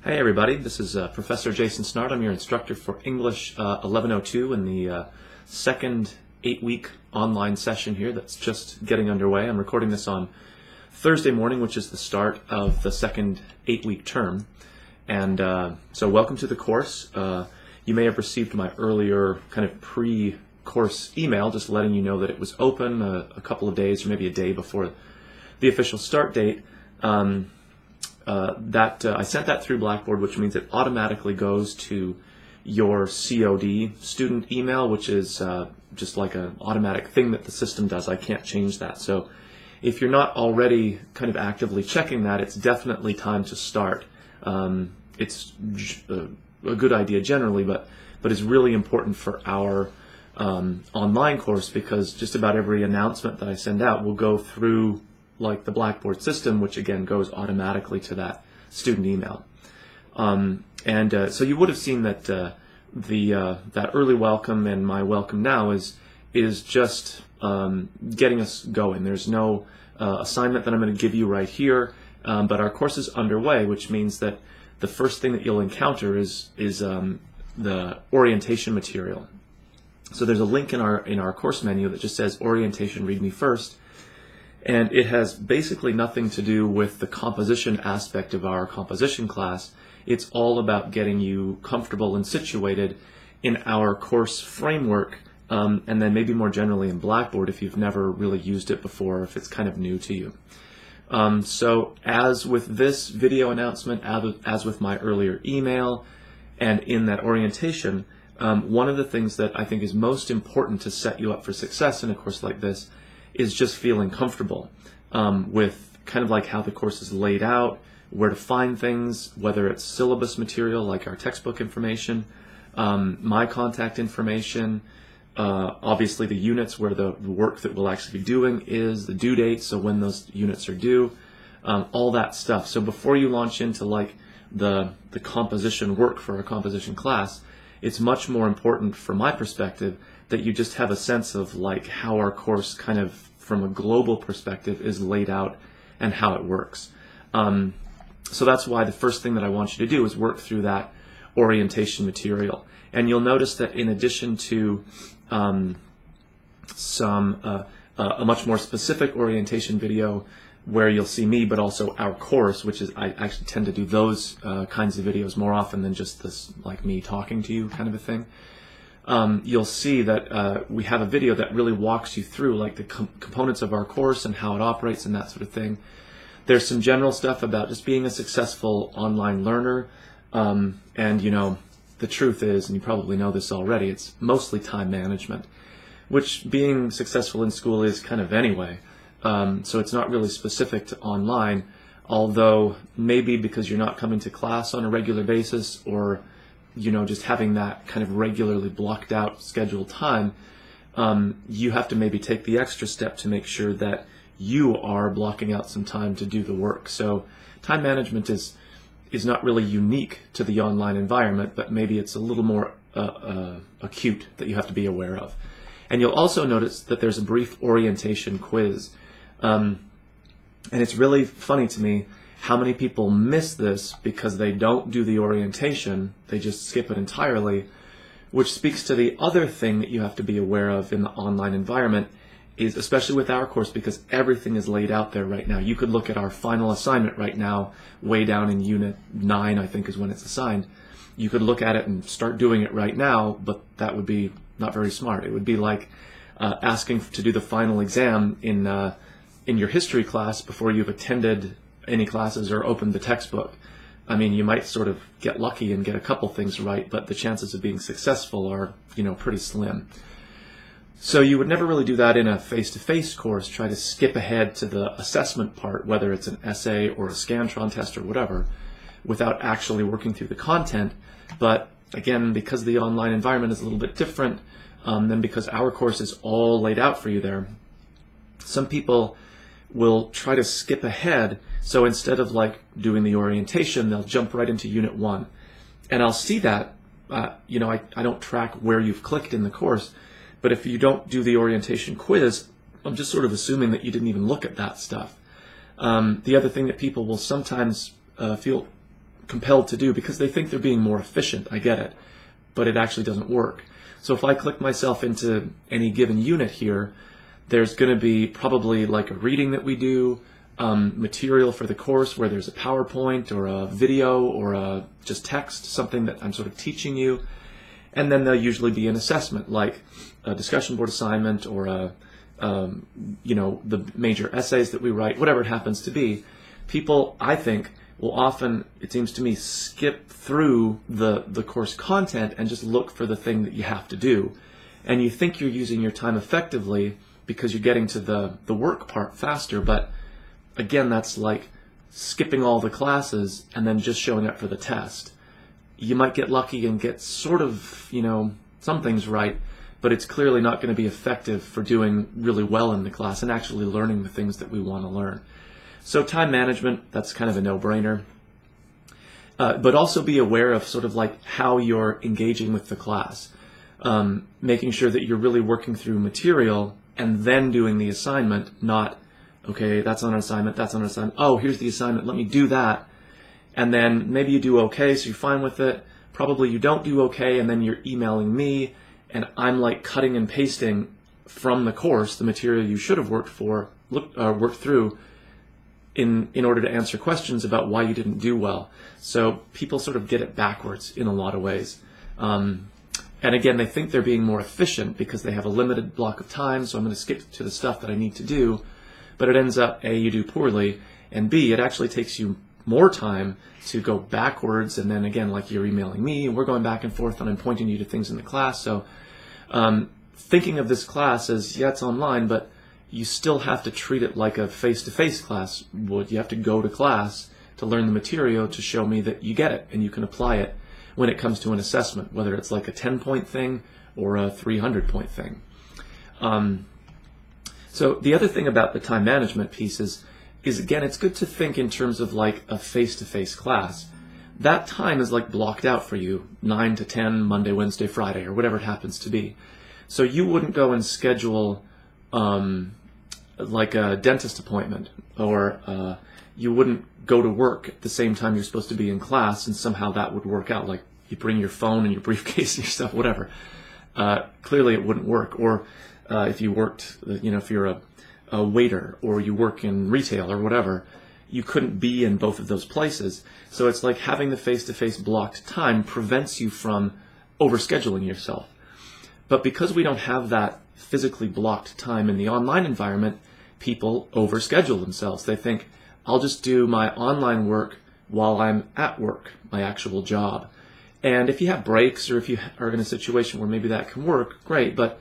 Hey everybody, this is Professor Jason Snart. I'm your instructor for English 1102 in the second 8-week online session here that's just getting underway. I'm recording this on Thursday morning, which is the start of the second 8-week term. And so welcome to the course. You may have received my earlier kind of pre-course email just letting you know that it was open a couple of days or maybe a day before the official start date. I sent that through Blackboard, which means it automatically goes to your COD student email, which is just like an automatic thing that the system does. I can't change that. So if you're not already kind of actively checking that, it's definitely time to start. It's a good idea generally, but it's really important for our online course because just about every announcement that I send out will go through like the Blackboard system, which again goes automatically to that student email. So you would have seen that that early welcome and my welcome now is just getting us going. There's no assignment that I'm going to give you right here, but our course is underway, which means that the first thing that you'll encounter is the orientation material. So there's a link in our course menu that just says Orientation Read Me First. And it has basically nothing to do with the composition aspect of our composition class. It's all about getting you comfortable and situated in our course framework, and then maybe more generally in Blackboard if you've never really used it before, if it's kind of new to you. So as with this video announcement, as with my earlier email, and in that orientation, one of the things that I think is most important to set you up for success in a course like this is just feeling comfortable with kind of like how the course is laid out, where to find things, whether it's syllabus material like our textbook information, my contact information, obviously the units where the work that we'll actually be doing is, the due date, so when those units are due, all that stuff. So before you launch into like the composition work for a composition class, it's much more important from my perspective that you just have a sense of like how our course kind of from a global perspective is laid out and how it works. So that's why the first thing that I want you to do is work through that orientation material. And you'll notice that in addition to a much more specific orientation video where you'll see me, but also our course, which is, I actually tend to do those kinds of videos more often than just this like me talking to you kind of a thing. You'll see that we have a video that really walks you through like the components of our course and how it operates and that sort of thing. There's some general stuff about just being a successful online learner, and you know, the truth is, and you probably know this already, it's mostly time management, which being successful in school is kind of anyway. So it's not really specific to online, although maybe because you're not coming to class on a regular basis or you know, just having that kind of regularly blocked out scheduled time, you have to maybe take the extra step to make sure that you are blocking out some time to do the work. So time management is not really unique to the online environment, but maybe it's a little more acute that you have to be aware of. And you'll also notice that there's a brief orientation quiz. And it's really funny to me how many people miss this because they don't do the orientation, they just skip it entirely, which speaks to the other thing that you have to be aware of in the online environment, is especially with our course, because everything is laid out there right now. You could look at our final assignment right now, way down in Unit 9, I think is when it's assigned. You could look at it and start doing it right now, but that would be not very smart. It would be like asking to do the final exam in your history class before you've attended any classes or opened the textbook. I mean, you might sort of get lucky and get a couple things right, but the chances of being successful are, you know, pretty slim. So you would never really do that in a face-to-face course, try to skip ahead to the assessment part, whether it's an essay or a Scantron test or whatever, without actually working through the content. But again, because the online environment is a little bit different, than because our course is all laid out for you there, some people will try to skip ahead. So instead of like doing the orientation, they'll jump right into Unit 1. And I'll see that, you know, I don't track where you've clicked in the course, but if you don't do the orientation quiz, I'm just sort of assuming that you didn't even look at that stuff. The other thing that people will sometimes feel compelled to do because they think they're being more efficient. I get it, but it actually doesn't work. So if I click myself into any given unit here, there's going to be probably like a reading that we do, material for the course where there's a PowerPoint or a video or just text, something that I'm sort of teaching you. And then there'll usually be an assessment, like a discussion board assignment or the major essays that we write, whatever it happens to be. People, I think, will often, it seems to me, skip through the course content and just look for the thing that you have to do. And you think you're using your time effectively because you're getting to the work part faster, but again, that's like skipping all the classes and then just showing up for the test. You might get lucky and get sort of, some things right, but it's clearly not going to be effective for doing really well in the class and actually learning the things that we want to learn. So time management, that's kind of a no-brainer. But also be aware of sort of like how you're engaging with the class. Making sure that you're really working through material and then doing the assignment, not, okay, that's on an assignment, that's on an assignment, oh, here's the assignment, let me do that. And then maybe you do okay, so you're fine with it. Probably you don't do okay, and then you're emailing me, and I'm like cutting and pasting from the course the material you should have worked through in order to answer questions about why you didn't do well. So people sort of get it backwards in a lot of ways. And again, they think they're being more efficient because they have a limited block of time, so I'm going to skip to the stuff that I need to do. But it ends up, A, you do poorly, and B, it actually takes you more time to go backwards, and then again, like you're emailing me, and we're going back and forth, and I'm pointing you to things in the class. So thinking of this class as, yeah, it's online, but you still have to treat it like a face-to-face class would. You have to go to class to learn the material to show me that you get it, and you can apply it when it comes to an assessment, whether it's like a 10-point thing or a 300-point thing. So the other thing about the time management piece is again, it's good to think in terms of like a face-to-face class. That time is like blocked out for you, 9 to 10, Monday, Wednesday, Friday, or whatever it happens to be. So you wouldn't go and schedule like a dentist appointment, or you wouldn't go to work at the same time you're supposed to be in class, and somehow that would work out. Like you bring your phone and your briefcase and your stuff, whatever. Clearly it wouldn't work. Or if you worked, if you're a waiter or you work in retail or whatever, you couldn't be in both of those places. So it's like having the face-to-face blocked time prevents you from overscheduling yourself. But because we don't have that physically blocked time in the online environment, people overschedule themselves. They think, I'll just do my online work while I'm at work, my actual job. And if you have breaks, or if you are in a situation where maybe that can work, great. But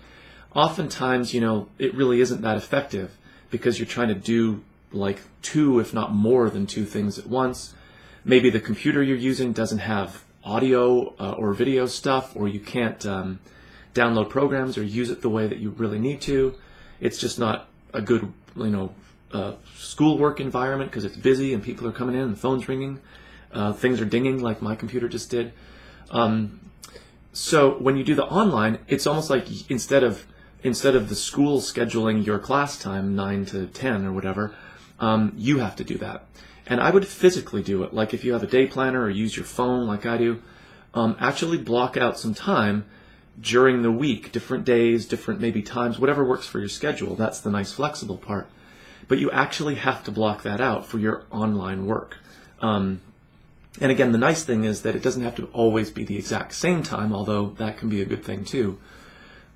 oftentimes, it really isn't that effective because you're trying to do like 2, if not more than 2 things at once. Maybe the computer you're using doesn't have audio or video stuff, or you can't download programs or use it the way that you really need to. It's just not a good, schoolwork environment because it's busy and people are coming in and the phone's ringing. Things are dinging like my computer just did. So when you do the online, it's almost like instead of the school scheduling your class time 9 to 10 or whatever, you have to do that. And I would physically do it. Like if you have a day planner or use your phone like I do, actually block out some time during the week, different days, different maybe times, whatever works for your schedule. That's the nice flexible part. But you actually have to block that out for your online work. And again, the nice thing is that it doesn't have to always be the exact same time, although that can be a good thing too.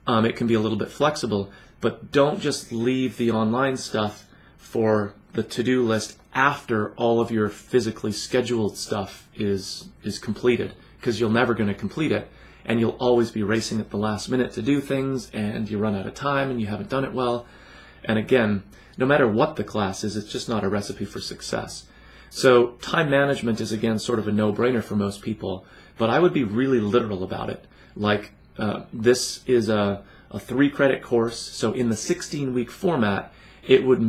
It can be a little bit flexible, but don't just leave the online stuff for the to-do list after all of your physically scheduled stuff is completed, because you're never going to complete it, and you'll always be racing at the last minute to do things, and you run out of time and you haven't done it well. And again, no matter what the class is, it's just not a recipe for success. So time management is, again, sort of a no-brainer for most people, but I would be really literal about it. Like, this is a 3-credit course, so in the 16-week format, it would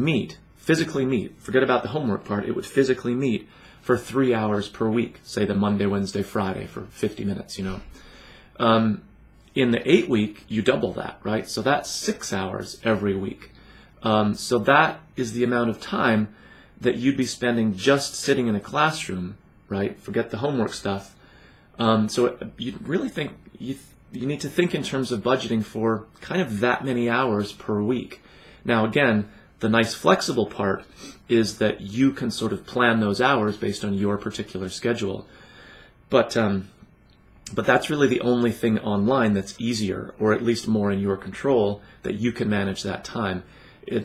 physically meet, forget about the homework part, it would physically meet for 3 hours per week, say the Monday, Wednesday, Friday for 50 minutes, In the 8-week, you double that, right? So that's 6 hours every week. So that is the amount of time that you'd be spending just sitting in a classroom, right? Forget the homework stuff. So you really think you need to think in terms of budgeting for kind of that many hours per week. Now again, the nice flexible part is that you can sort of plan those hours based on your particular schedule. But that's really the only thing online that's easier, or at least more in your control, that you can manage that time.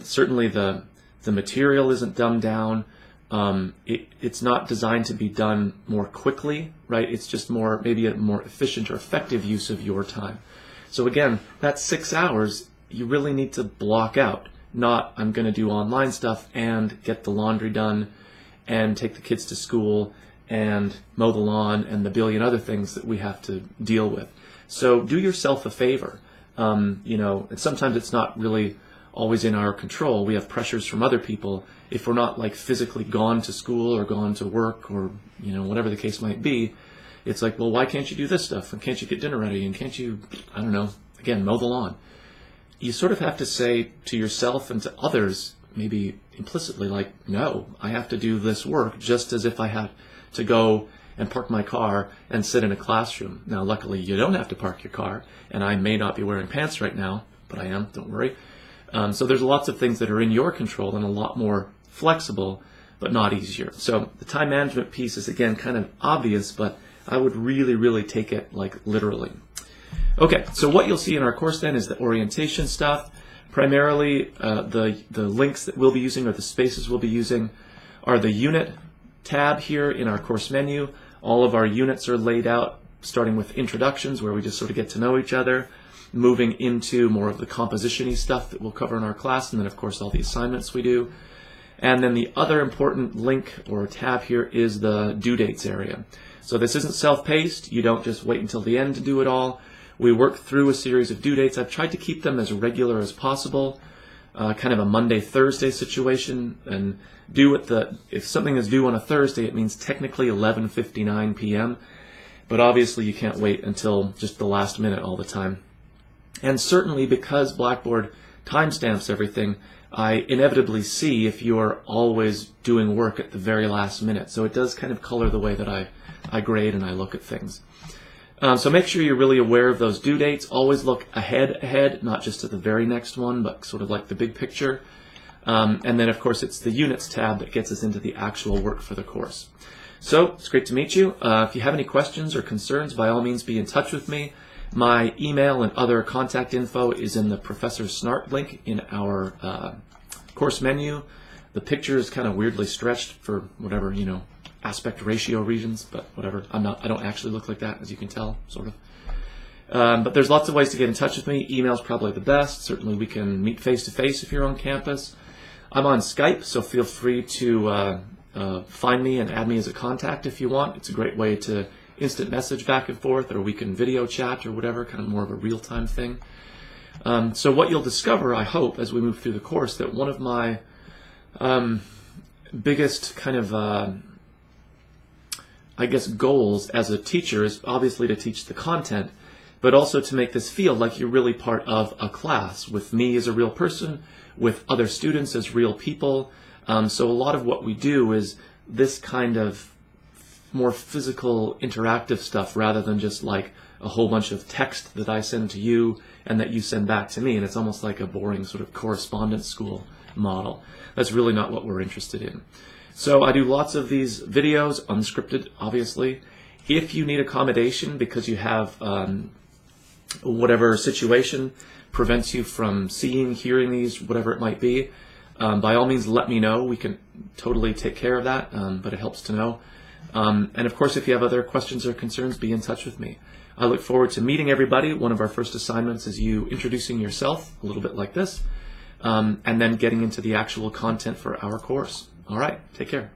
Certainly the material isn't dumbed down. It's not designed to be done more quickly, right? It's just maybe a more efficient or effective use of your time. So again, that 6 hours you really need to block out. Not, I'm going to do online stuff and get the laundry done and take the kids to school and mow the lawn and the billion other things that we have to deal with. So do yourself a favor. And sometimes it's not really always in our control. We have pressures from other people. If we're not like physically gone to school or gone to work or whatever the case might be, it's like, well, why can't you do this stuff? And can't you get dinner ready? And can't you, I don't know, again, mow the lawn? You sort of have to say to yourself and to others, maybe implicitly, like, no, I have to do this work just as if I had to go and park my car and sit in a classroom. Now, luckily, you don't have to park your car, and I may not be wearing pants right now, but I am, don't worry. So there's lots of things that are in your control and a lot more flexible, but not easier. So the time management piece is, again, kind of obvious, but I would really, really take it like literally. Okay, so what you'll see in our course then is the orientation stuff. Primarily, the links that we'll be using, or the spaces we'll be using, are the unit tab here in our course menu. All of our units are laid out, starting with introductions, where we just sort of get to know each other, moving into more of the composition-y stuff that we'll cover in our class, and then of course all the assignments we do. And then the other important link or tab here is the due dates area. So this isn't self-paced. You don't just wait until the end to do it all. We work through a series of due dates. I've tried to keep them as regular as possible, kind of a Monday-Thursday situation, and if something is due on a Thursday, it means technically 11:59 p.m., but obviously you can't wait until just the last minute all the time. And certainly because Blackboard timestamps everything, I inevitably see if you're always doing work at the very last minute. So it does kind of color the way that I grade and I look at things. So make sure you're really aware of those due dates. Always look ahead, not just at the very next one, but sort of like the big picture. And then, of course, it's the Units tab that gets us into the actual work for the course. So it's great to meet you. If you have any questions or concerns, by all means, be in touch with me. My email and other contact info is in the Professor Snart link in our course menu. The picture is kind of weirdly stretched for whatever, aspect ratio reasons, but whatever. I don't actually look like that, as you can tell, sort of. But there's lots of ways to get in touch with me. Email's probably the best. Certainly we can meet face-to-face if you're on campus. I'm on Skype, so feel free to find me and add me as a contact if you want. It's a great way to instant message back and forth, or we can video chat or whatever, kind of more of a real-time thing. So what you'll discover, I hope, as we move through the course, that one of my biggest kind of goals as a teacher is obviously to teach the content, but also to make this feel like you're really part of a class with me as a real person, with other students as real people. So a lot of what we do is this kind of more physical, interactive stuff rather than just like a whole bunch of text that I send to you and that you send back to me. And it's almost like a boring sort of correspondence school model. That's really not what we're interested in. So I do lots of these videos, unscripted, obviously. If you need accommodation because you have whatever situation prevents you from seeing, hearing these, whatever it might be, by all means let me know. We can totally take care of that, but it helps to know. And of course, if you have other questions or concerns, be in touch with me. I look forward to meeting everybody. One of our first assignments is you introducing yourself, a little bit like this, and then getting into the actual content for our course. All right, take care.